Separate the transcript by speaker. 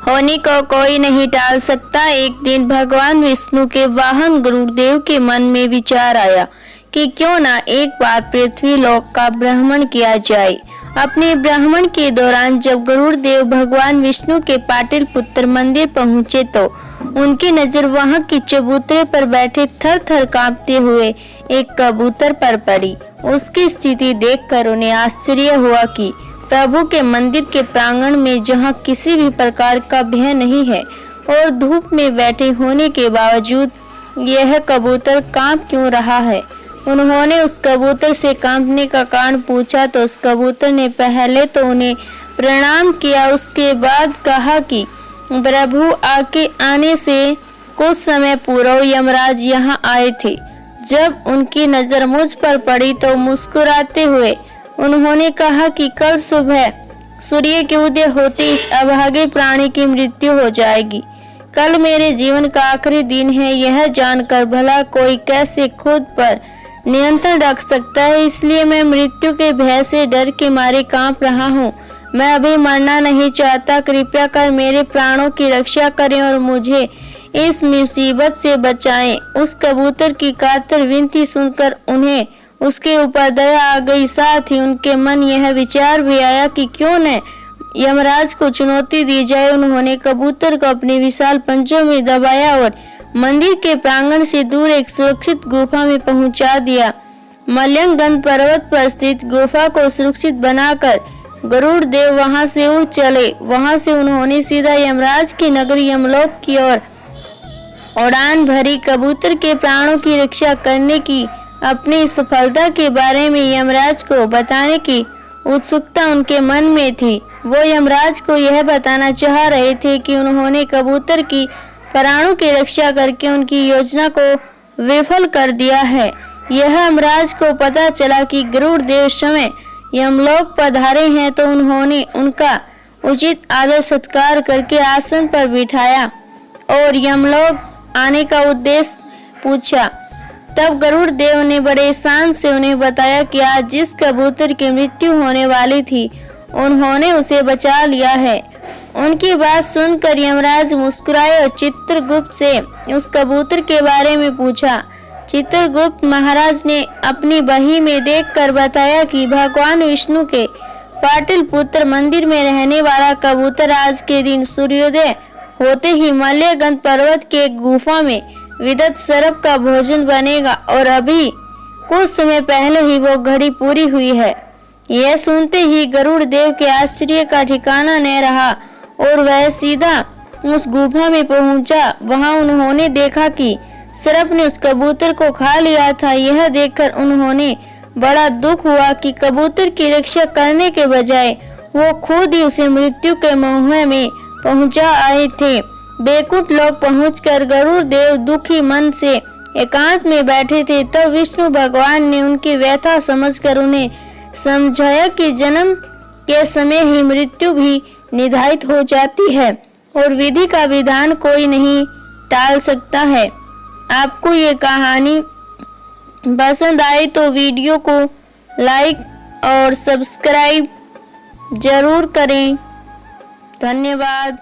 Speaker 1: होने को कोई नहीं टाल सकता। एक दिन भगवान विष्णु के वाहन गरुड़देव के मन में विचार आया कि क्यों ना एक बार पृथ्वी लोक का भ्रमण किया जाए। अपने भ्रमण के दौरान जब गरुड़देव भगवान विष्णु के पाटलिपुत्र मंदिर पहुंचे तो उनकी नजर वहां की चबूतरे पर बैठे थर थर कांपते हुए एक कबूतर पर पड़ी। उसकी स्थिति देखकर उन्हें आश्चर्य हुआ कि प्रभु के मंदिर के प्रांगण में जहां किसी भी प्रकार का भय नहीं है और धूप में बैठे होने के बावजूद यह कबूतर कांप क्यों रहा है। उन्होंने उस कबूतर से कांपने का कारण पूछा तो उस कबूतर ने पहले तो उन्हें प्रणाम किया, उसके बाद कहा कि प्रभु आके आने से कुछ समय पूर्व यमराज यहाँ आए थे। जब उनकी नजर मुझ पर पड़ी तो मुस्कुराते हुए उन्होंने कहा कि कल सुबह सूर्य के उदय होते इस अभागे प्राणी की मृत्यु हो जाएगी। कल मेरे जीवन का आखिरी दिन है। यह जानकर भला कोई कैसे खुद पर नियंत्रण रख सकता है, इसलिए मैं मृत्यु के भय से डर के मारे कांप रहा हूँ। मैं अभी मरना नहीं चाहता। कृपया कर मेरे प्राणों की रक्षा करें और मुझे इस मुसीबत से बचाएं। उस कबूतर की कातर विनती सुनकर उन्हें उसके ऊपर दया आ गई। साथ ही उनके मन यह विचार भी आया कि क्यों न यमराज को चुनौती दी जाए। उन्होंने कबूतर को अपने विशाल पंजों में दबाया और मंदिर के प्रांगण से दूर एक सुरक्षित गुफा में पहुंचा दिया। मल्यगंध पर्वत पर स्थित गुफा को सुरक्षित बनाकर गरुड़देव वहां से उड़ चले। वहां से उन्होंने सीधा यमराज की नगरी यमलोक की ओर उड़ान भरी। कबूतर के प्राणों की रक्षा करने की अपनी सफलता के बारे में यमराज को बताने की उत्सुकता उनके मन में थी। वो यमराज को यह बताना चाह रहे थे कि उन्होंने कबूतर की प्राणों की रक्षा करके उनकी योजना को विफल कर दिया है। यह यमराज को पता चला कि गरुड़देव समय यमलोक पधारे हैं तो उन्होंने उनका उचित आदर सत्कार करके आसन पर बिठाया और यमलोक आने का उद्देश्य पूछा। तब गरुड़देव ने बड़े शान से उन्हें बताया कि आज जिस कबूतर की मृत्यु होने वाली थी उन्होंने उसे बचा लिया है। उनकी बात सुनकर यमराज मुस्कुराए और चित्रगुप्त से उस कबूतर के बारे में पूछा। चित्रगुप्त महाराज ने अपनी बही में देखकर बताया कि भगवान विष्णु के पाटलिपुत्र मंदिर में रहने वाला कबूतर आज के दिन सूर्योदय होते ही मल्यगंध पर्वत के गुफा में विदत सर्प का भोजन बनेगा और अभी कुछ समय पहले ही वो घड़ी पूरी हुई है। यह सुनते ही गरुड़देव के आश्चर्य का ठिकाना न रहा और वह सीधा उस गुफा में पहुंचा। वहां उन्होंने देखा कि सर्प ने उस कबूतर को खा लिया था। यह देखकर उन्होंने बड़ा दुख हुआ कि कबूतर की रक्षा करने के बजाय वो खुद ही उसे मृत्यु के मुंह में पहुंचा आए थे। बैकुंठ लोक पहुंचकर गरुड़देव दुखी मन से एकांत में बैठे थे। तब विष्णु भगवान ने उनकी व्यथा समझकर उन्हें समझाया कि जन्म के समय ही मृत्यु भी निर्धारित हो जाती है और विधि का विधान कोई नहीं टाल सकता है। आपको ये कहानी पसंद आई तो वीडियो को लाइक और सब्सक्राइब जरूर करें। धन्यवाद।